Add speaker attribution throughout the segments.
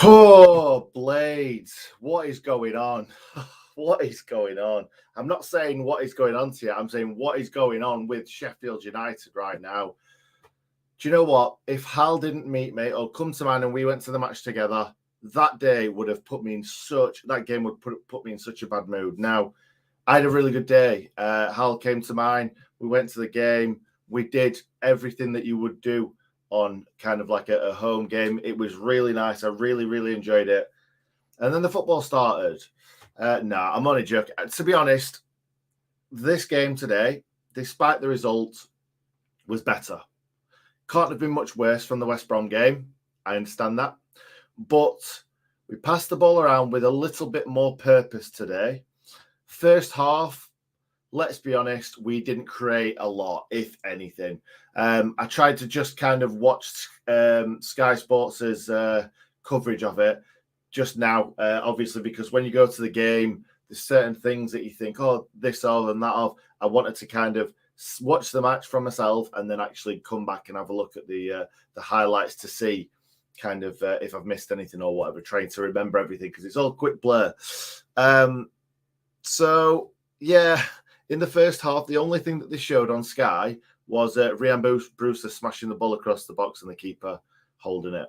Speaker 1: Oh, Blades, what is going on? What is going on? I'm not saying what is going on to you. I'm saying what is going on with Sheffield United right now. Do you know what? If Hal didn't meet me or come to mind and we went to the match together, that day would have put me in that game would put me in such a bad mood. Now, I had a really good day. Hal came to mine. We went to the game. We did everything that you would do on kind of like a home game. It was really nice. I really, really enjoyed it. And then the football started. I'm only joking. To be honest, this game today, despite the result, was better. Can't have been much worse from the West Brom game. I understand that. But we passed the ball around with a little bit more purpose today. First half, let's be honest, we didn't create a lot, if anything. I tried to just kind of watch Sky Sports' coverage of it just now, obviously, because when you go to the game, there's certain things that you think, oh, this of and that of. I wanted to kind of watch the match from myself and then actually come back and have a look at the highlights to see kind of if I've missed anything or whatever, trying to remember everything because it's all quick blur. So, yeah, in the first half, the only thing that they showed on Sky was Ryan Brewster smashing the ball across the box and the keeper holding it.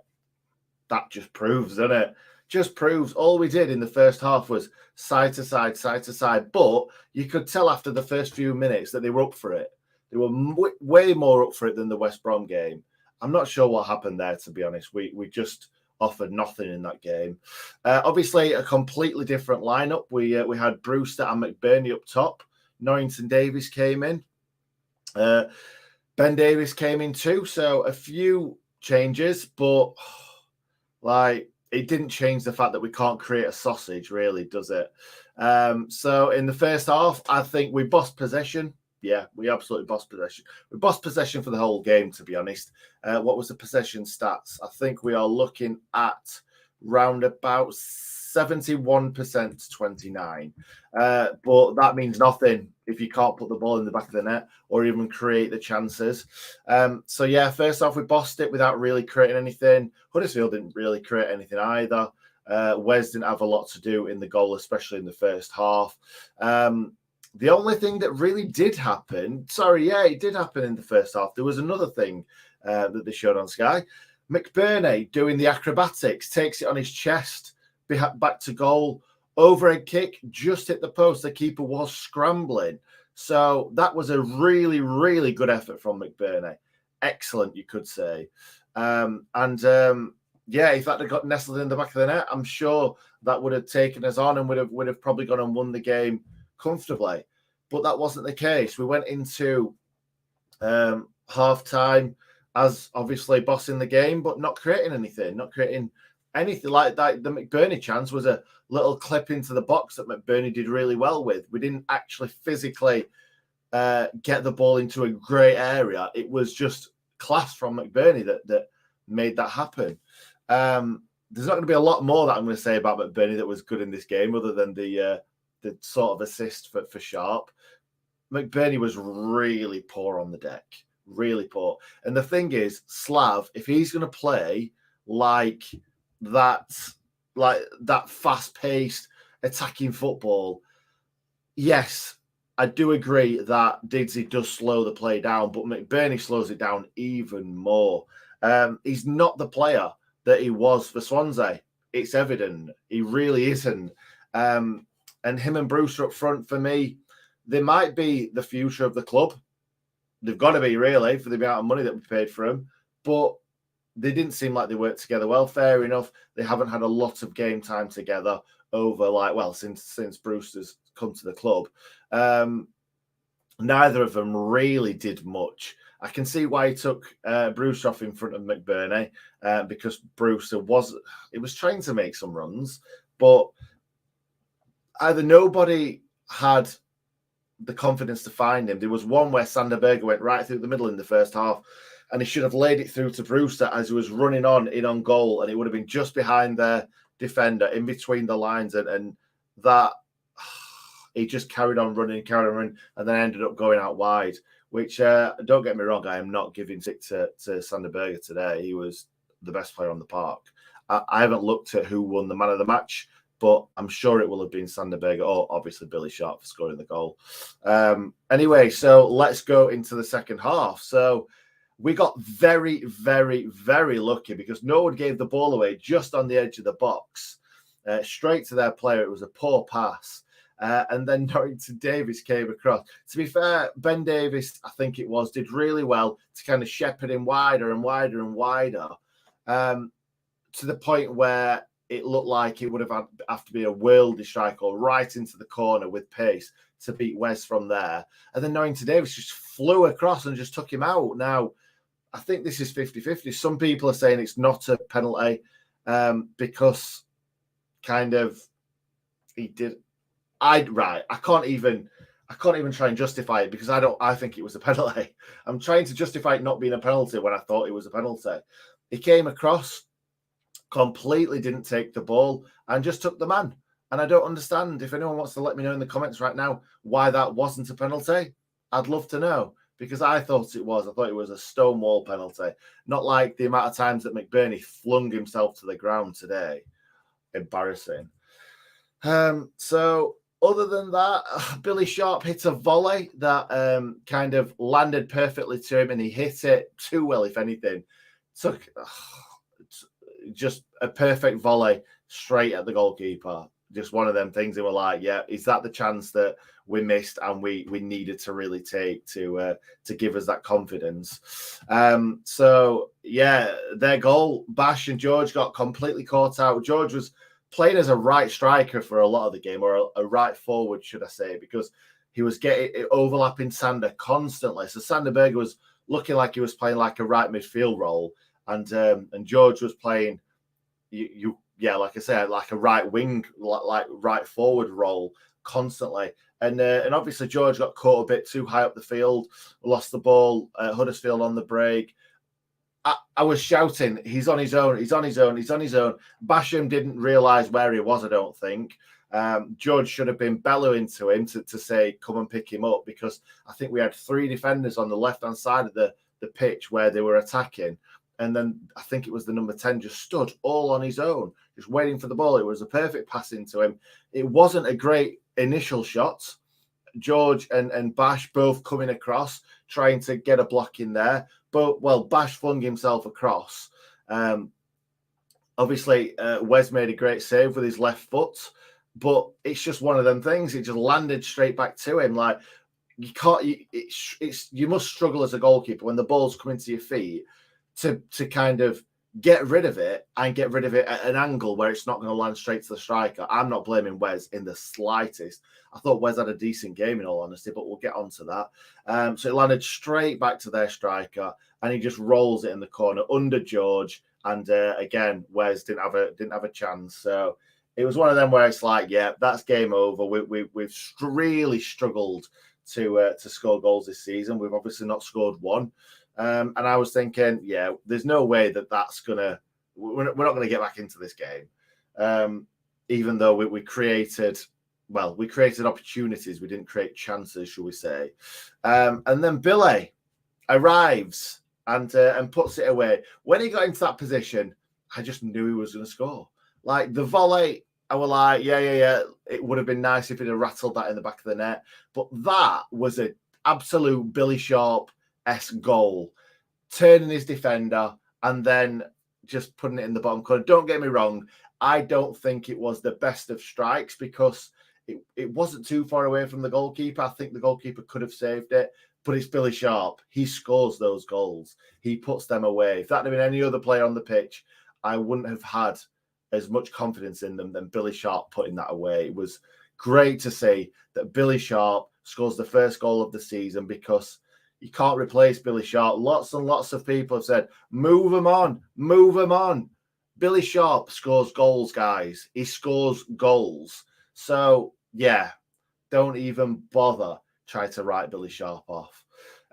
Speaker 1: That just proves, doesn't it? Just proves all we did in the first half was side to side, side to side. But you could tell after the first few minutes that they were up for it. They were way more up for it than the West Brom game. I'm not sure what happened there, to be honest. We just offered nothing in that game. Obviously, a completely different lineup. We had Brewster and McBurney up top. Norrington Davies came in. Ben Davies came in too. So a few changes, but it didn't change the fact that we can't create a sausage, really, does it? So in the first half, I think we bossed possession. Yeah, we absolutely bossed possession. We bossed possession for the whole game, to be honest. What was the possession stats? I think we are looking at round about 71% to 29. But that means nothing if you can't put the ball in the back of the net or even create the chances. So, yeah, first off, we bossed it without really creating anything. Huddersfield didn't really create anything either. Wes didn't have a lot to do in the goal, especially in the first half. The only thing that really did happen, it did happen in the first half. There was another thing that they showed on Sky. McBurney doing the acrobatics, takes it on his chest, back to goal, overhead kick, just hit the post. The keeper was scrambling. So that was a really, really good effort from McBurney. Excellent, you could say. If that had got nestled in the back of the net, I'm sure that would have taken us on and would have probably gone and won the game comfortably. But that wasn't the case. We went into half-time as obviously bossing the game, but not creating anything like that. The McBurney chance was a little clip into the box that McBurney did really well with. We didn't actually physically get the ball into a great area. It was just class from McBurney that made that happen. There's not going to be a lot more that I'm going to say about McBurney that was good in this game other than the sort of assist for Sharp. McBurney was really poor on the deck. Really poor. And the thing is, Slav, if he's going to play like that fast-paced attacking football, yes, I do agree that Diggsy does slow the play down, but McBurney slows it down even more. He's not the player that he was for Swansea. It's evident. He really isn't. And him and Brewster up front, for me, they might be the future of the club. They've got to be, really, for the amount of money that we paid for them. But they didn't seem like they worked together well. Fair enough. They haven't had a lot of game time together since Brewster's come to the club. Neither of them really did much. I can see why he took Brewster off in front of McBurney because Brewster was trying to make some runs, but either nobody had the confidence to find him. There was one where Sander Berge went right through the middle in the first half, and he should have laid it through to Brewster as he was running in on goal, and it would have been just behind their defender, in between the lines, and that he just carried on running, and then ended up going out wide. Which don't get me wrong, I am not giving it to Sander Berge today. He was the best player on the park. I haven't looked at who won the man of the match, but I'm sure it will have been Sander Berge or obviously Billy Sharp for scoring the goal. Anyway, so let's go into the second half. So we got very, very, very lucky because no one gave the ball away just on the edge of the box. Straight to their player. It was a poor pass. And then Norrington Davis came across. To be fair, Ben Davis, I think it was, did really well to kind of shepherd him wider and wider and wider to the point where it looked like it would have to be a worldy strike or right into the corner with pace to beat Wes from there. And then Norrington Davis just flew across and just took him out. Now, I think this is 50-50. Some people are saying it's not a penalty because kind of he did. I can't even try and justify it because I think it was a penalty. I'm trying to justify it not being a penalty when I thought it was a penalty. He came across, completely didn't take the ball and just took the man. And I don't understand. If anyone wants to let me know in the comments right now why that wasn't a penalty, I'd love to know because I thought it was. I thought it was a stonewall penalty, not like the amount of times that McBurney flung himself to the ground today. Embarrassing. So other than that, Billy Sharp hit a volley that kind of landed perfectly to him and he hit it too well, if anything. Took just a perfect volley straight at the goalkeeper. Just one of them things that were like, yeah, is that the chance that we missed and we needed to really take to give us that confidence? So, yeah, their goal, Bash and George got completely caught out. George was playing as a right striker for a lot of the game, or a right forward, should I say, because he was getting overlapping Sander constantly. So Sander Berge was looking like he was playing like a right midfield role, and George was playing, like I said, like a right wing, like right forward role constantly. And obviously George got caught a bit too high up the field, lost the ball. Huddersfield on the break. I was shouting, he's on his own, he's on his own, he's on his own. Basham didn't realise where he was, I don't think. George should have been bellowing to him to say, come and pick him up, because I think we had 3 defenders on the left-hand side of the pitch where they were attacking. And then I think it was the number 10 just stood all on his own, just waiting for the ball. It was a perfect pass into him. It wasn't a great initial shot. George and Bash both coming across, trying to get a block in there. But, well, Bash flung himself across. Obviously, Wes made a great save with his left foot. But it's just one of them things. It just landed straight back to him. Like, you can't. You must struggle as a goalkeeper when the ball's coming to your feet to kind of get rid of it and get rid of it at an angle where it's not going to land straight to the striker. I'm not blaming Wes in the slightest. I thought Wes had a decent game, in all honesty, but we'll get on to that. So it landed straight back to their striker, and he just rolls it in the corner under George. And again, Wes didn't have a chance. So it was one of them where it's like, yeah, that's game over. We've really struggled to score goals this season. We've obviously not scored one. And I was thinking, yeah, there's no way that's gonna. We're not going to get back into this game, even though we created opportunities. We didn't create chances, shall we say? And then Billy arrives and puts it away. When he got into that position, I just knew he was going to score. Like the volley, I was like, yeah. It would have been nice if he'd have rattled that in the back of the net, but that was an absolute Billy Sharp-esque goal, turning his defender and then just putting it in the bottom corner. Don't get me wrong, I don't think it was the best of strikes because it wasn't too far away from the goalkeeper. I think the goalkeeper could have saved it, but it's Billy Sharp. He scores those goals. He puts them away. If that had been any other player on the pitch, I wouldn't have had as much confidence in them than Billy Sharp putting that away. It was great to see that Billy Sharp scores the first goal of the season, because you can't replace Billy Sharp. Lots and lots of people have said, move him on. Billy Sharp scores goals, guys. He scores goals. So, yeah, don't even bother try to write Billy Sharp off.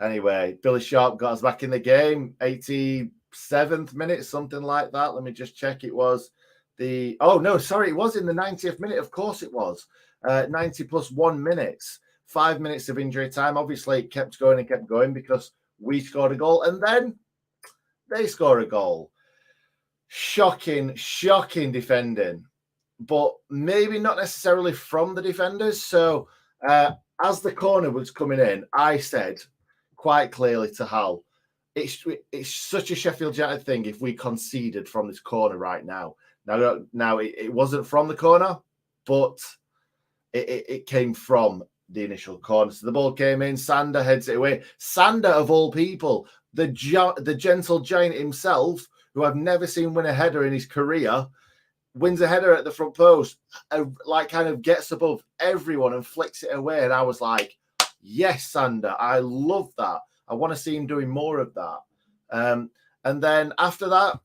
Speaker 1: Anyway, Billy Sharp got us back in the game, 87th minute, something like that. Let me just check. It was it was in the 90th minute. Of course it was. 90 plus 1 minutes. 5 minutes of injury time. Obviously, it kept going because we scored a goal and then they score a goal. Shocking defending, but maybe not necessarily from the defenders. So as the corner was coming in, I said quite clearly to Hal, it's such a Sheffield United thing if we conceded from this corner right now. Now it wasn't from the corner, but it came from the initial corner. So the ball came in, Sander heads it away. Sander, of all people, the gentle giant himself, who I've never seen win a header in his career, wins a header at the front post, like kind of gets above everyone and flicks it away. And I was like, yes, Sander, I love that. I want to see him doing more of that. And then after that,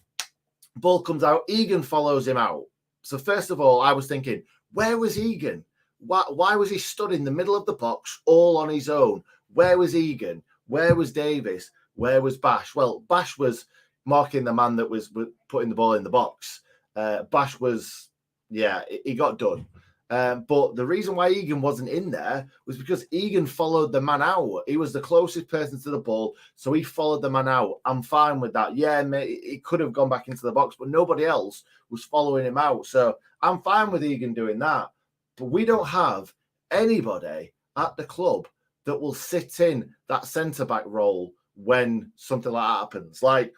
Speaker 1: ball comes out. Egan follows him out. So first of all, I was thinking, where was Egan? Why was he stood in the middle of the box all on his own? Where was Egan? Where was Davis? Where was Bash? Well, Bash was marking the man that was putting the ball in the box. Bash was, he got done. But the reason why Egan wasn't in there was because Egan followed the man out. He was the closest person to the ball, so he followed the man out. I'm fine with that. Yeah, mate, he could have gone back into the box, but nobody else was following him out. So I'm fine with Egan doing that. But we don't have anybody at the club that will sit in that centre-back role when something like that happens, like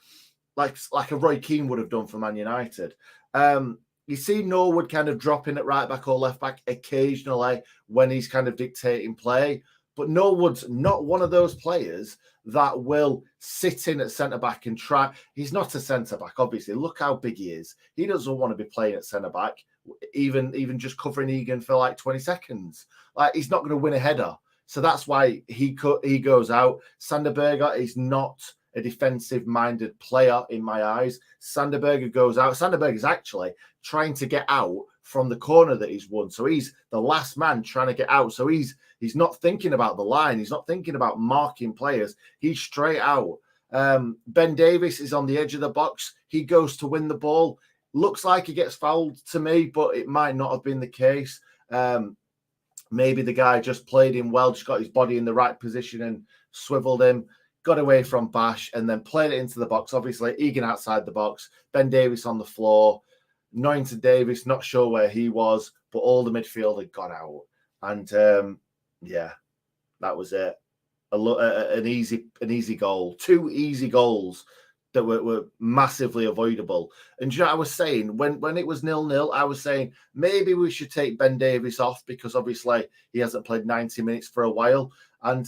Speaker 1: a Roy Keane would have done for Man United. You see Norwood kind of dropping at right back or left back occasionally when he's kind of dictating play. But Norwood's not one of those players that will sit in at centre-back and try. He's not a centre-back, obviously. Look how big he is. He doesn't want to be playing at centre-back, even just covering Egan for like 20 seconds. Like, he's not going to win a header. So that's why he goes out. Sander Berge is not a defensive-minded player in my eyes. Sander Berge goes out. Sander Berge is actually trying to get out from the corner that he's won. So he's the last man trying to get out. So he's not thinking about the line. He's not thinking about marking players. He's straight out. Ben Davis is on the edge of the box. He goes to win the ball. Looks like he gets fouled to me, but it might not have been the case. Maybe the guy just played him well, just got his body in the right position and swiveled him, got away from Bash, and then played it into the box. Obviously, Egan outside the box, Ben Davis on the floor. Norrington Davis, not sure where he was, but all the midfield had gone out. And that was it. An easy goal. 2 easy goals that were massively avoidable. And you know, I was saying, when it was 0-0, I was saying maybe we should take Ben Davis off because obviously he hasn't played 90 minutes for a while. And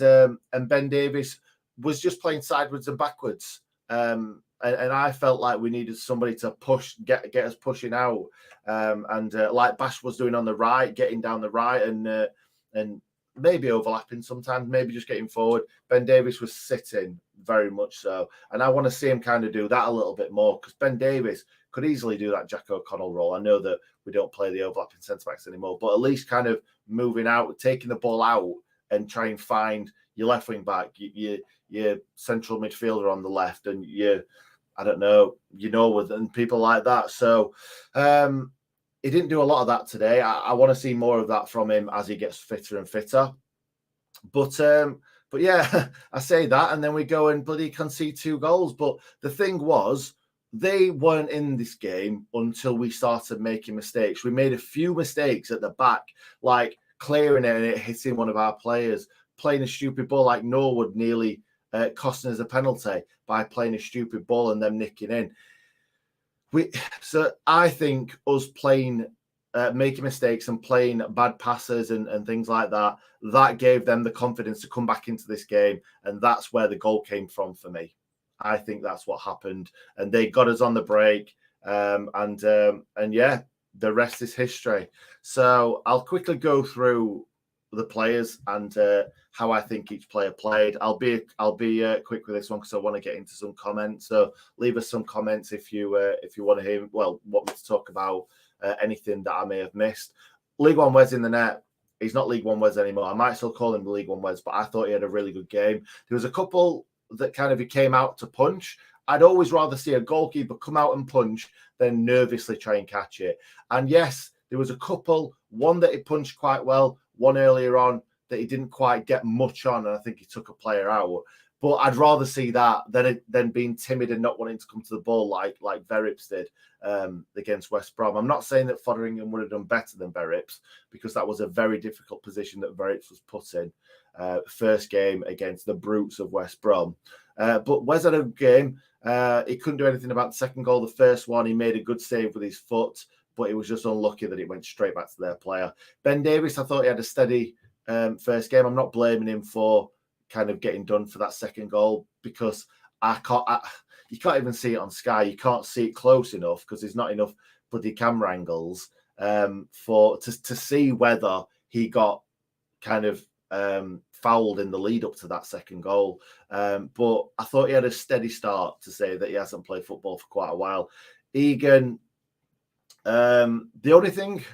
Speaker 1: Ben Davis was just playing sideways and backwards. And I felt like we needed somebody to push, get us pushing out. Like Bash was doing on the right, getting down the right and maybe overlapping sometimes, maybe just getting forward. Ben Davis was sitting very much so. And I want to see him kind of do that a little bit more because Ben Davis could easily do that Jack O'Connell role. I know that we don't play the overlapping centre-backs anymore, but at least kind of moving out, taking the ball out and try and find your left wing back, your central midfielder on the left and and people like that. So he didn't do a lot of that today. I want to see more of that from him as he gets fitter and fitter. But yeah, I say that, and then we go and bloody concede 2 goals. But the thing was, they weren't in this game until we started making mistakes. We made a few mistakes at the back, like clearing it and it hitting one of our players, playing a stupid ball like Norwood nearly costing us a penalty by playing a stupid ball and them nicking in. So I think us playing, making mistakes and playing bad passes and things like that, that gave them the confidence to come back into this game. And that's where the goal came from for me. I think that's what happened. And they got us on the break. And yeah, the rest is history. So I'll quickly go through the players and how I think each player played. I'll be quick with this one because I want to get into some comments. So leave us some comments if you want to hear, want me to talk about anything that I may have missed. League One Wes in the net. He's not League One Wes anymore. I might still call him the League One Wes, but I thought he had a really good game. There was a couple that kind of he came out to punch. I'd always rather see a goalkeeper come out and punch than nervously try and catch it. And yes, there was a couple, one that he punched quite well, one earlier on that he didn't quite get much on, and I think he took a player out. But I'd rather see that than being timid and not wanting to come to the ball like Verrips did against West Brom. I'm not saying that Fotheringham would have done better than Verrips, because that was a very difficult position that Verrips was put in. First game against the brutes of West Brom. But Wes had a good game. He couldn't do anything about the second goal. The first one, he made a good save with his foot, but it was just unlucky that it went straight back to their player. Ben Davies, I thought he had a steady first game. I'm not blaming him for kind of getting done for that second goal, because you can't even see it on Sky. You can't see it close enough because there's not enough bloody camera angles to see whether he got kind of fouled in the lead up to that second goal. But I thought he had a steady start, to say that he hasn't played football for quite a while. Egan, the only thing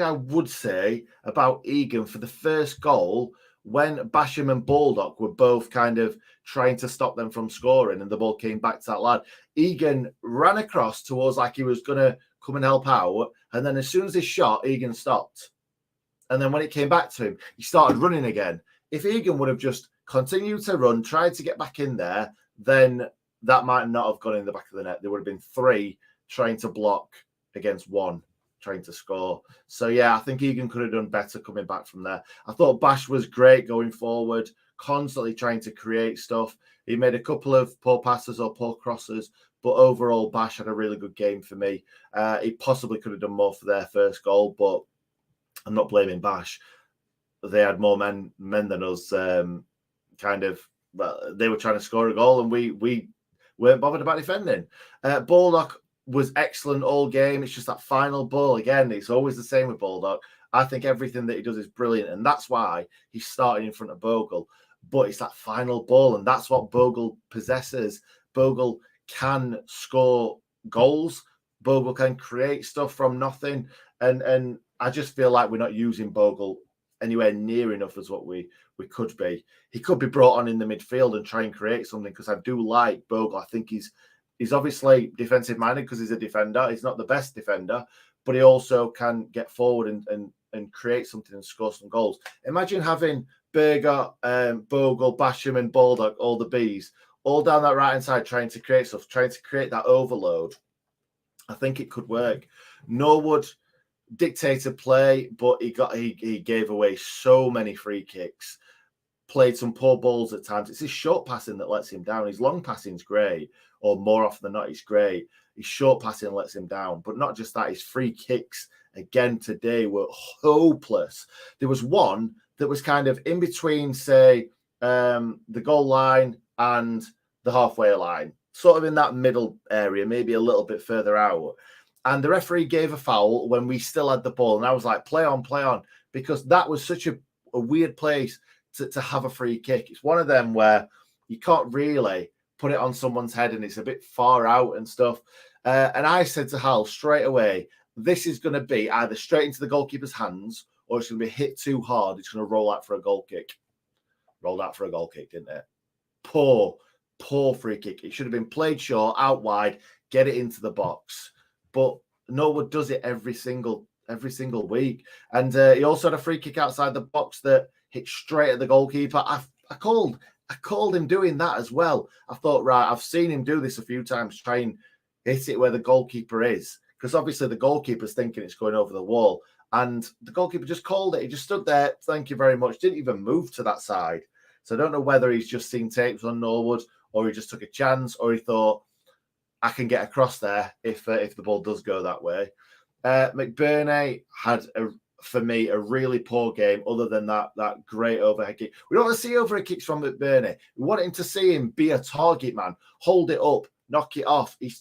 Speaker 1: I would say about Egan for the first goal, when Basham and Baldock were both kind of trying to stop them from scoring and the ball came back to that lad, Egan ran across towards like he was going to come and help out. And then as soon as he shot, Egan stopped. And then when it came back to him, he started running again. If Egan would have just continued to run, tried to get back in there, then that might not have gone in the back of the net. There would have been 3 trying to block against 1 trying to score. So, yeah, I think Egan could have done better coming back from there. I thought Bash was great going forward, constantly trying to create stuff. He made a couple of poor passes or poor crosses, but overall, Bash had a really good game for me. He possibly could have done more for their first goal, but I'm not blaming Bash. They had more men than us. They were trying to score a goal, and we weren't bothered about defending. Baldock was excellent all game. It's just that final ball again. It's always the same with Baldock. I think everything that he does is brilliant, and that's why he's starting in front of Bogle. But it's that final ball, and that's what Bogle possesses. Bogle can score goals. Bogle can create stuff from nothing, and I just feel like we're not using Bogle anywhere near enough as what we could be. He could be brought on in the midfield and try and create something, because I do like Bogle. I think he's obviously defensive minded because he's a defender. He's not the best defender, but he also can get forward and create something and score some goals. Imagine having Berger, Bogle, Basham and Baldock, all the Bs, all down that right hand side trying to create stuff, trying to create that overload. I think it could work. Norwood dictated play, but he gave away so many free kicks, played some poor balls at times. It's his short passing that lets him down. His long passing's great, or more often than not, he's great. His short passing lets him down. But not just that, his free kicks again today were hopeless. There was one that was kind of in between, say, the goal line and the halfway line, sort of in that middle area, maybe a little bit further out. And the referee gave a foul when we still had the ball. And I was like, play on, because that was such a weird place to have a free kick. It's one of them where you can't really put it on someone's head and it's a bit far out and stuff. And I said to Hal straight away, this is going to be either straight into the goalkeeper's hands or it's going to be hit too hard. It's going to roll out for a goal kick. Rolled out for a goal kick, didn't it? Poor free kick. It should have been played short, out wide, get it into the box. But Norwood does it every single week. And he also had a free kick outside the box that hit straight at the goalkeeper. I called him doing that as well. I thought, right, I've seen him do this a few times, try and hit it where the goalkeeper is. Because obviously the goalkeeper's thinking it's going over the wall. And the goalkeeper just called it. He just stood there, thank you very much, didn't even move to that side. So I don't know whether he's just seen tapes on Norwood or he just took a chance or he thought, I can get across there if the ball does go that way. McBurney had, for me, a really poor game other than that great overhead kick. We don't want to see overhead kicks from McBurney. We want him to see him be a target man, hold it up, knock it off. He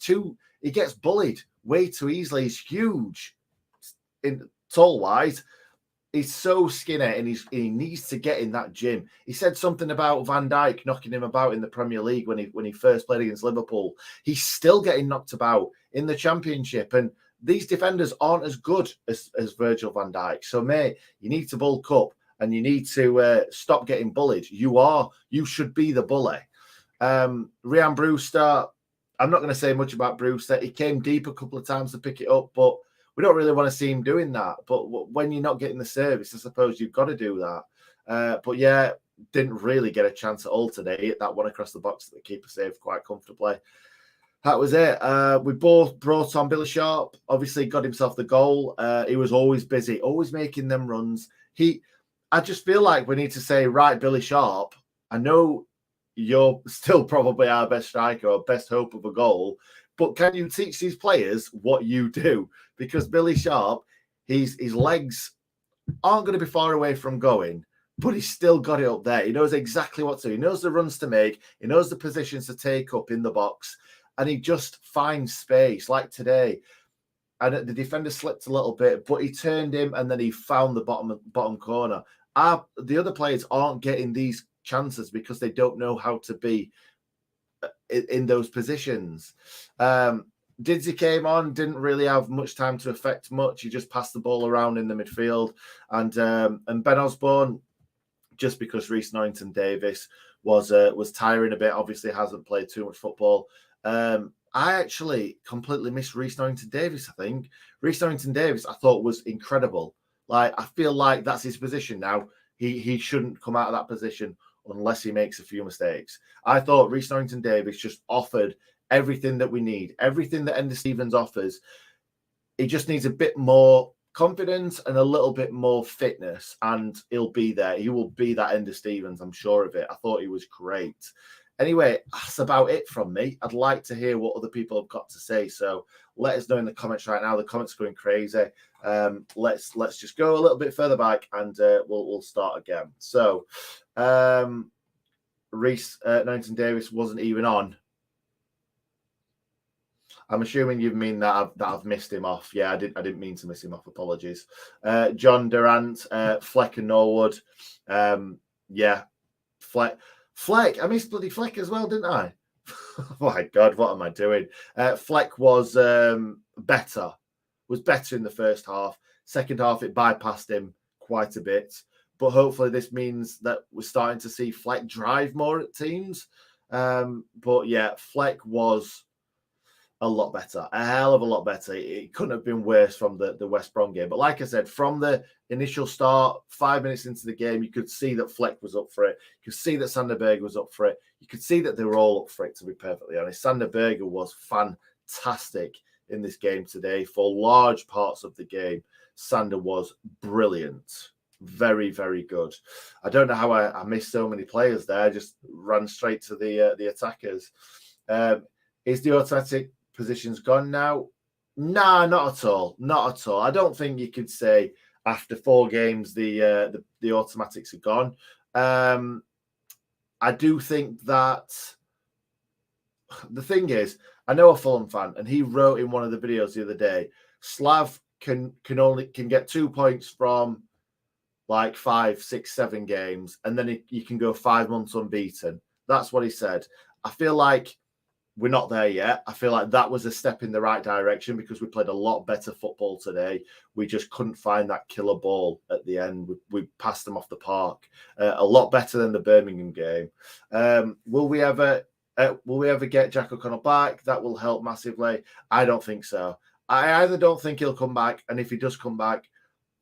Speaker 1: gets bullied way too easily. He's huge in tall-wise. He's so skinny and he needs to get in that gym. He said something about Van Dijk knocking him about in the Premier League when he first played against Liverpool. He's still getting knocked about in the Championship, and these defenders aren't as good as Virgil van Dijk. So, mate, you need to bulk up and you need to stop getting bullied. You should be the bully. Ryan Brewster, I'm not going to say much about Brewster. He came deep a couple of times to pick it up, but we don't really want to see him doing that. But when you're not getting the service, I suppose you've got to do that. But yeah, didn't really get a chance at all today. Hit that one across the box that the keeper saved quite comfortably. That was it. We both brought on Billy Sharp. Obviously, got himself the goal. He was always busy, always making them runs. I just feel like we need to say, right, Billy Sharp, I know you're still probably our best striker or best hope of a goal, but can you teach these players what you do? Because Billy Sharp, his legs aren't going to be far away from going, but he's still got it up there. He knows exactly what to do. He knows the runs to make. He knows the positions to take up in the box. And he just finds space, like today. And the defender slipped a little bit, but he turned him and then he found the bottom corner. The other players aren't getting these chances because they don't know how to be in those positions. Didsey came on, didn't really have much time to affect much. He just passed the ball around in the midfield. And Ben Osborne, just because Reece Norrington-Davies was tiring a bit, obviously hasn't played too much football. I actually completely missed Reece Norrington-Davies, I think. Reece Norrington-Davies, I thought, was incredible. Like, I feel like that's his position now. He shouldn't come out of that position unless he makes a few mistakes. I thought Reece Norrington-Davies just offered everything that we need, everything that Enda Stevens offers. He just needs a bit more confidence and a little bit more fitness, and he'll be there. He will be that Enda Stevens, I'm sure of it. I thought he was great. Anyway, that's about it from me. I'd like to hear what other people have got to say. So let us know in the comments right now. The comments are going crazy. Let's just go a little bit further back and we'll start again. So Reece Norrington-Davies wasn't even on. I'm assuming you mean that I've missed him off. Yeah, I didn't mean to miss him off. Apologies. John Durant, Fleck and Norwood. Yeah, Fleck. I missed bloody Fleck as well, didn't I? Oh my God, what am I doing? Fleck was better in the first half. Second half, it bypassed him quite a bit. But hopefully this means that we're starting to see Fleck drive more at teams. But yeah, Fleck was a lot better, a hell of a lot better. It couldn't have been worse from the West Brom game. But like I said, from the initial start, 5 minutes into the game, you could see that Fleck was up for it. You could see that Sander Berge was up for it. You could see that they were all up for it, to be perfectly honest. Sander Berge was fantastic in this game today. For large parts of the game, Sander was brilliant. Very, very good. I don't know how I missed so many players there. I just ran straight to the attackers. Is the automatic positions gone now? Nah, not at all. Not at all. I don't think you could say after 4 games the automatics are gone. I do think that the thing is, I know a Fulham fan, and he wrote in one of the videos the other day, Slav can get 2 points from like 5, 6, 7 games, and then you can go 5 months unbeaten. That's what he said. I feel like we're not there yet. I feel like that was a step in the right direction because we played a lot better football today. We just couldn't find that killer ball at the end. We passed them off the park. A lot better than the Birmingham game. Will we ever get Jack O'Connell back? That will help massively. I don't think so. I either don't think he'll come back, and if he does come back,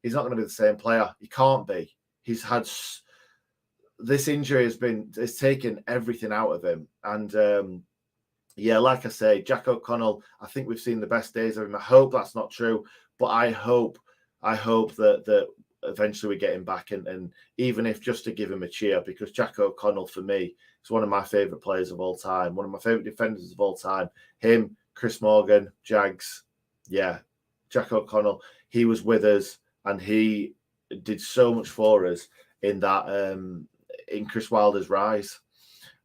Speaker 1: he's not going to be the same player. He can't be. He's had this injury has taken everything out of him, and yeah, like I say, Jack O'Connell, I think we've seen the best days of him. I hope that's not true, but I hope that eventually we get him back, and even if just to give him a cheer, because Jack O'Connell, for me, is one of my favourite players of all time, one of my favourite defenders of all time. Him, Chris Morgan, Jags, yeah, Jack O'Connell, he was with us, and he did so much for us in that in Chris Wilder's rise.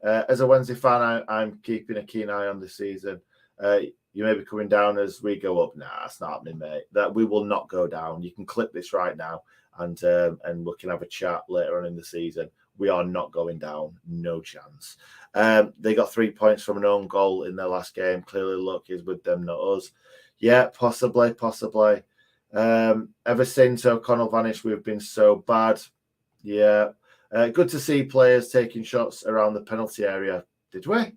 Speaker 1: As a Wednesday fan, I'm keeping a keen eye on this season. You may be coming down as we go up. Nah, that's not happening, mate. That we will not go down. You can clip this right now, and we can have a chat later on in the season. We are not going down. No chance. They got 3 points from an own goal in their last game. Clearly, luck is with them, not us. Yeah, possibly. Ever since O'Connell vanished, we've been so bad. Yeah. Good to see players taking shots around the penalty area. Did we?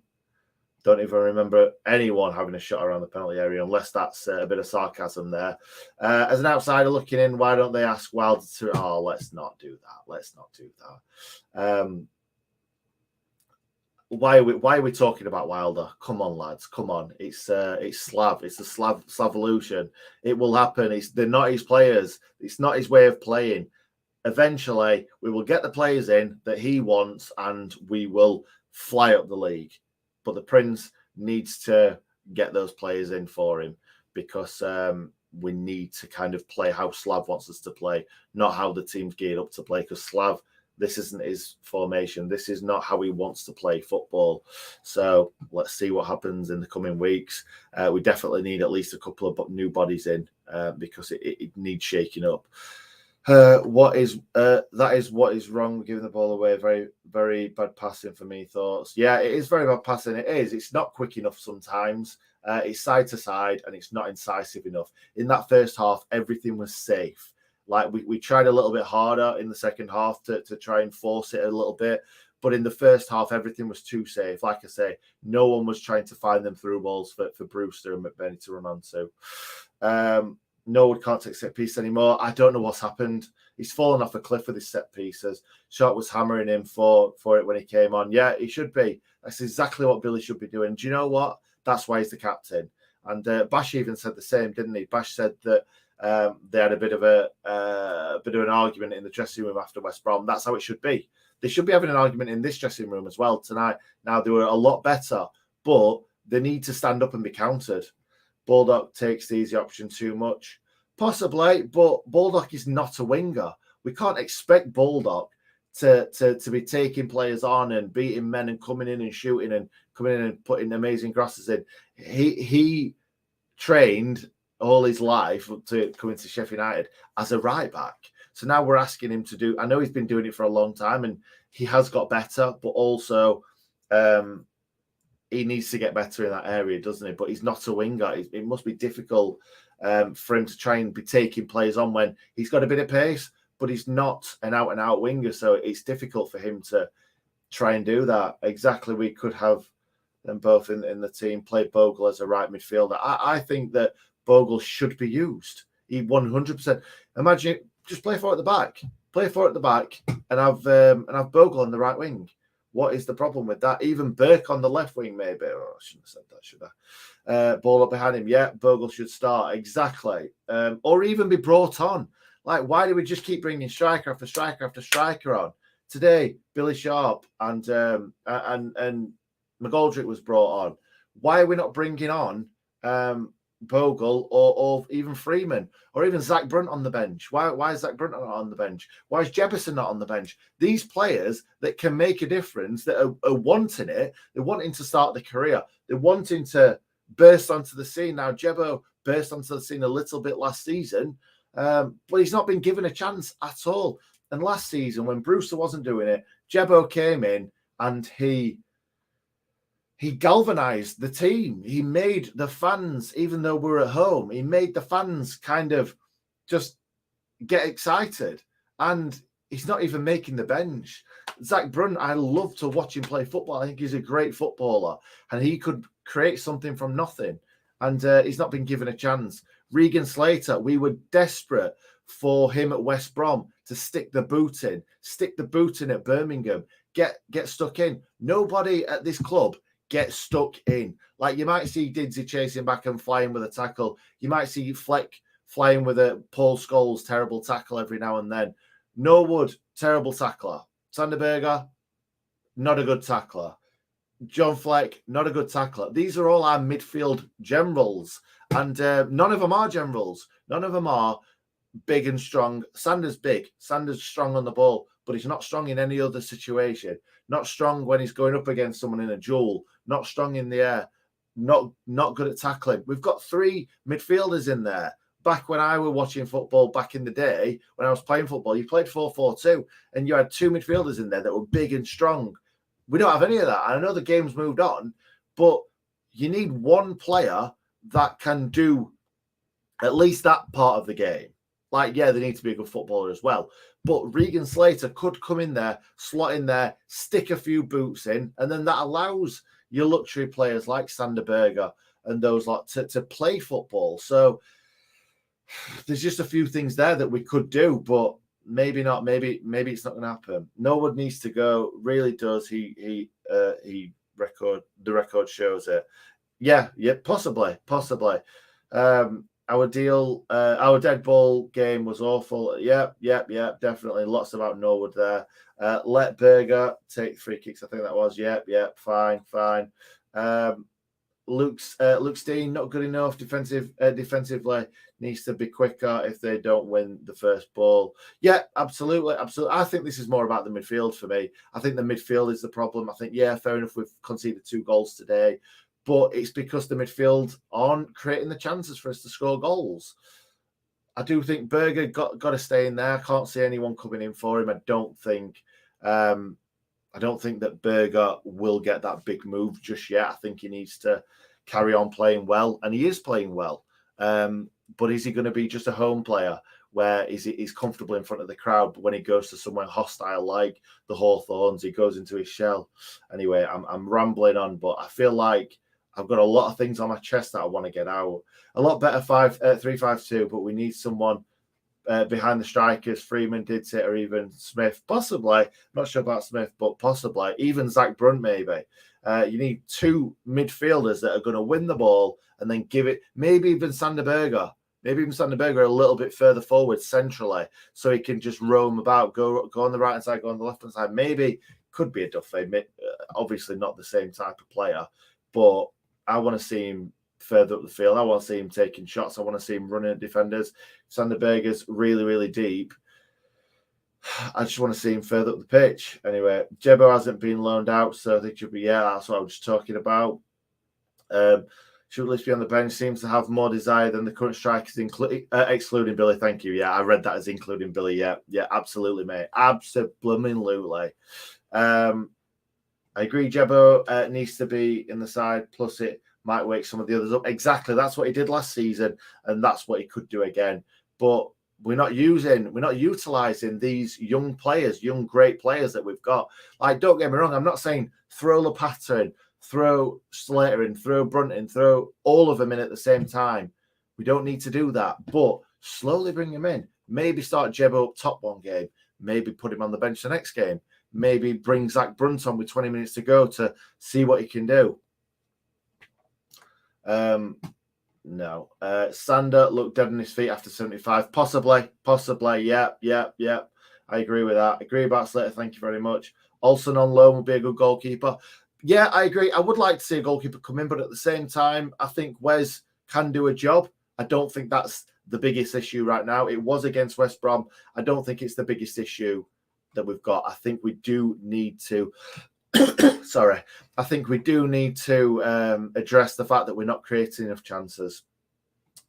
Speaker 1: Don't even remember anyone having a shot around the penalty area, unless that's a bit of sarcasm there. As an outsider looking in, why don't they ask Wilder to... Oh, let's not do that. Let's not do that. Why are we talking about Wilder? Come on, lads. Come on. It's Slav. It's the Slavolution. It will happen. They're not his players. It's not his way of playing. Eventually, we will get the players in that he wants, and we will fly up the league. But the Prince needs to get those players in for him, because we need to kind of play how Slav wants us to play, not how the team's geared up to play, because Slav, this isn't his formation. This is not how he wants to play football. So let's see what happens in the coming weeks. We definitely need at least a couple of new bodies in, because it needs shaking up. That is what is wrong with giving the ball away. Very, very bad passing for me. Thoughts? Yeah, it is very bad passing. It is. It's not quick enough sometimes. It's side to side, and it's not incisive enough. In that first half, everything was safe. Like we tried a little bit harder in the second half to try and force it a little bit. But in the first half, everything was too safe. Like I say, no one was trying to find them through balls for Brewster and McBurney to run onto. Norwood can't take set piece anymore. I don't know what's happened. He's fallen off a cliff with his set pieces. Sharp was hammering him for it when he came on. Yeah, he should be. That's exactly what Billy should be doing. Do you know what? That's why he's the captain. And Bash even said the same, didn't he? Bash said that they had a bit of an argument in the dressing room after West Brom. That's how it should be. They should be having an argument in this dressing room as well tonight. Now, they were a lot better, but they need to stand up and be countered. Baldock takes the easy option too much. Possibly, but Baldock is not a winger. We can't expect Baldock to be taking players on and beating men and coming in and shooting and coming in and putting amazing crosses in. He trained all his life to come into Sheffield United as a right back. So now we're asking him to do... I know he's been doing it for a long time and he has got better, but also... he needs to get better in that area, doesn't he? But he's not a winger. It must be difficult for him to try and be taking players on when he's got a bit of pace, but he's not an out-and-out winger. So it's difficult for him to try and do that. Exactly. We could have them both in the team, play Bogle as a right midfielder. I think that Bogle should be used. He 100%. Imagine, just play for at the back. Play for at the back and have Bogle on the right wing. What is the problem with that? Even Burke on the left wing, maybe. Oh, I shouldn't have said that, should I? Ball up behind him. Yeah, Bogle should start. Exactly. Or even be brought on. Like, why do we just keep bringing striker after striker after striker on? Today, Billy Sharp and McGoldrick was brought on. Why are we not bringing on Bogle or even Freeman or even Zach Brunt on the bench? Why is Zach Brunt not on the bench? Why is Jefferson not on the bench? These players that can make a difference, that are wanting it, they're wanting to start their career, they're wanting to burst onto the scene. Now, Jebo burst onto the scene a little bit last season, but he's not been given a chance at all. And last season, when Brewster wasn't doing it, Jebo came in and he galvanized the team. He made the fans, even though we're at home, he made the fans kind of just get excited. And he's not even making the bench. Zach Brunt, I love to watch him play football. I think he's a great footballer and he could create something from nothing. And he's not been given a chance. Regan Slater, we were desperate for him at West Brom to stick the boot in at Birmingham, get stuck in. Nobody at this club get stuck in. Like, you might see Didsey chasing back and flying with a tackle. You might see Fleck flying with a Paul Scholes terrible tackle every now and then. Norwood, terrible tackler. Sanderberger, not a good tackler. John Fleck, not a good tackler. These are all our midfield generals. And none of them are generals. None of them are big and strong. Sanders big. Sanders strong on the ball, but he's not strong in any other situation. Not strong when he's going up against someone in a duel. Not strong in the air. Not good at tackling. We've got three midfielders in there. Back when I were watching football back in the day, when I was playing football, you played 4-4-2, and you had two midfielders in there that were big and strong. We don't have any of that. I know the game's moved on, but you need one player that can do at least that part of the game. Like, yeah, they need to be a good footballer as well. But Regan Slater could come in there, slot in there, stick a few boots in, and then that allows your luxury players like Sander Berge and those like to play football. So there's just a few things there that we could do, but maybe not. Maybe it's not going to happen. Norwood needs to go. Really does. The record shows it. Yeah, possibly. Our dead ball game was awful. Yep, definitely. Lots about Norwood there. Let Berger take free kicks. I think that was. Yep, fine. Luke Steen not good enough defensively. Needs to be quicker if they don't win the first ball. Yeah, absolutely. I think this is more about the midfield for me. I think the midfield is the problem. I think, fair enough, we've conceded 2 goals today, but it's because the midfield aren't creating the chances for us to score goals. I do think Berger got to stay in there. I can't see anyone coming in for him. I don't think that Berger will get that big move just yet. I think he needs to carry on playing well, and he is playing well. But is he going to be just a home player where he's comfortable in front of the crowd, but when he goes to somewhere hostile like the Hawthorns, he goes into his shell? Anyway, I'm rambling on, but I feel like I've got a lot of things on my chest that I want to get out. A lot better 3-5-2, but we need someone behind the strikers. Freeman did it, or even Smith, possibly. Not sure about Smith, but possibly. Even Zach Brunt, maybe. You need 2 midfielders that are going to win the ball and then give it. Maybe even Sander Berge a little bit further forward centrally, so he can just roam about, go on the right hand side, go on the left hand side. Maybe could be a Duffy. Obviously not the same type of player, but I want to see him further up the field. I want to see him taking shots. I want to see him running at defenders. Sander Berge's really, really deep. I just want to see him further up the pitch. Anyway, Jebo hasn't been loaned out, so I think should be, that's what I was just talking about. Should at least be on the bench. Seems to have more desire than the current strikers, excluding Billy. Thank you. Yeah, I read that as including Billy. Yeah, absolutely, mate. Absolutely. I agree. Jebo needs to be in the side. Plus, it might wake some of the others up. Exactly. That's what he did last season, and that's what he could do again. But we're not utilizing these young players, young great players that we've got. Like, don't get me wrong. I'm not saying throw Lopata in, throw Slater in, throw Brunt in, throw all of them in at the same time. We don't need to do that, but slowly bring him in. Maybe start Jebo up top one game. Maybe put him on the bench the next game. Maybe bring Zach Brunt on with 20 minutes to go to see what he can do. No. Sander looked dead on his feet after 75. Possibly. Yeah. I agree with that. Agree about Slater. Thank you very much. Olsen on loan would be a good goalkeeper. Yeah, I agree. I would like to see a goalkeeper come in, but at the same time, I think Wes can do a job. I don't think that's the biggest issue right now. It was against West Brom. I don't think it's the biggest issue that we've got. I think we do need to I think we do need to address the fact that we're not creating enough chances.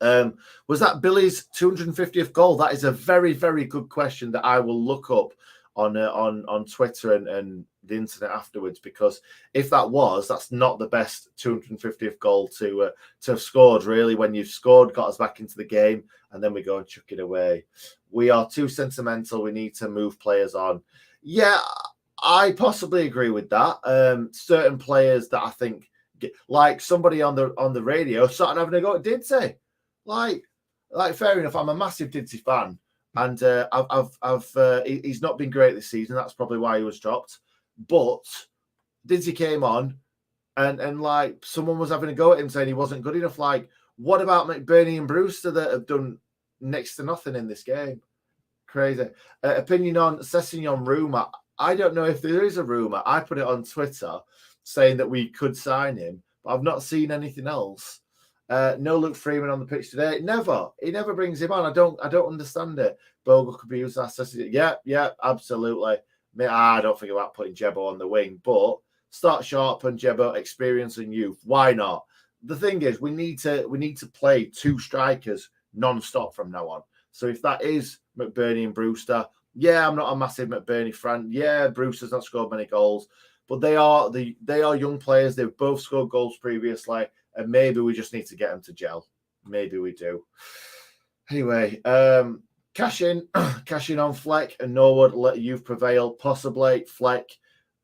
Speaker 1: Was that Billy's 250th goal? That is a very, very good question that I will look up on Twitter and the internet afterwards, because if that's not the best 250th goal to have scored, really, when you've scored, got us back into the game, and then we go and chuck it away. We are too sentimental. We need to move players on. Yeah, I possibly agree with that. Certain players that I think, like somebody on the radio started having a go at Didsey. Like fair enough. I'm a massive Didsey fan, and he's not been great this season. That's probably why he was dropped. But Didsey came on, and like someone was having a go at him saying he wasn't good enough. Like, what about McBurney and Brewster that have done next to nothing in this game? Crazy. Opinion on Sessegnon rumour. I don't know if there is a rumour. I put it on Twitter saying that we could sign him, but I've not seen anything else. No Luke Freeman on the pitch today. Never. He never brings him on. I don't understand it. Bogle could be used as Sessegnon. Yeah, absolutely. I don't think about putting Jebo on the wing, but start Sharp and Jebo, experience and youth. Why not? The thing is, we need to play 2 strikers non-stop from now on. So if that is McBurney and Brewster, yeah, I'm not a massive McBurney fan. Yeah, Brewster's not scored many goals, but they are young players. They've both scored goals previously, and maybe we just need to get them to gel. Maybe we do. Anyway, cash in on Fleck and Norwood. Let youth prevail. Possibly Fleck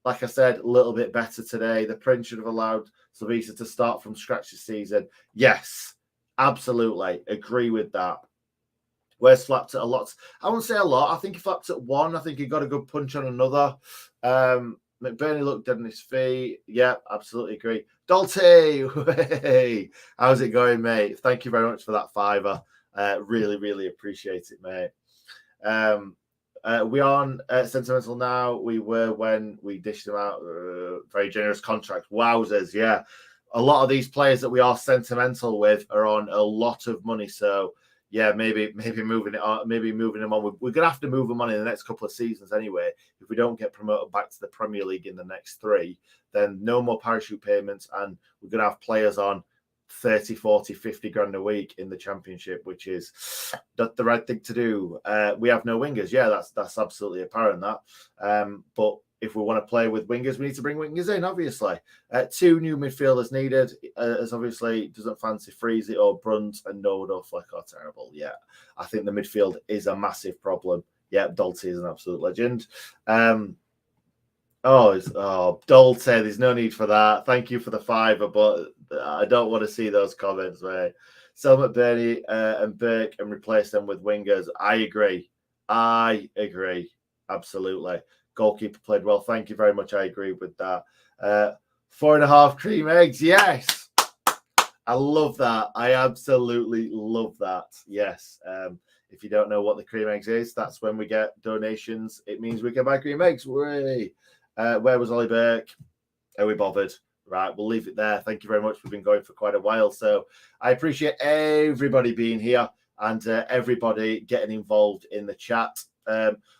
Speaker 1: like I said, a little bit better today. The Prince should have allowed Slavisa to start from scratch this season. Yes, absolutely. Agree with that. Where's flapped at a lot? I won't say a lot. I think he flapped at one. I think he got a good punch on another. McBurney looked dead on his feet. Yeah, absolutely agree. Dalty, hey, how's it going, mate? Thank you very much for that fiver. Really, really appreciate it, mate. We on sentimental now. We were when we dished them out. Very generous contract. Wowzers, yeah. A lot of these players that we are sentimental with are on a lot of money. So yeah, maybe moving it on, maybe moving them on. We're gonna have to move them on in the next couple of seasons anyway. If we don't get promoted back to the Premier League in the next 3, then no more parachute payments, and we're gonna have players on 30, 40, 50 grand a week in the Championship, which is the right thing to do. We have no wingers. Yeah, that's absolutely apparent that. But if we want to play with wingers, we need to bring wingers in, obviously. 2 new midfielders needed, as obviously doesn't fancy Freezy or Brunt, and no Fleck are terrible. Yeah, I think the midfield is a massive problem. Yeah, Dalty is an absolute legend. Dalty, there's no need for that. Thank you for the fiver, but I don't want to see those comments, mate. Sell McBurney and Burke and replace them with wingers. I agree. Absolutely. Goalkeeper played well. Thank you very much. I agree with that. 4.5 cream eggs. Yes. I love that. I absolutely love that. Yes. If you don't know what the cream eggs is, that's when we get donations. It means we can buy cream eggs. Where was Ollie Burke? Are we bothered? Right, we'll leave it there. Thank you very much. We've been going for quite a while. So I appreciate everybody being here and everybody getting involved in the chat.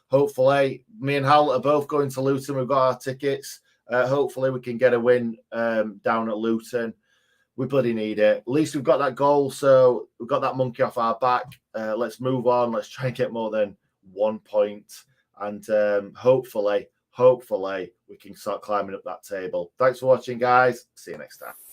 Speaker 1: Hopefully, me and Hal are both going to Luton. We've got our tickets. Hopefully, we can get a win down at Luton. We bloody need it. At least we've got that goal, so we've got that monkey off our back. Let's move on. Let's try and get more than 1 point. And hopefully, we can start climbing up that table. Thanks for watching, guys. See you next time.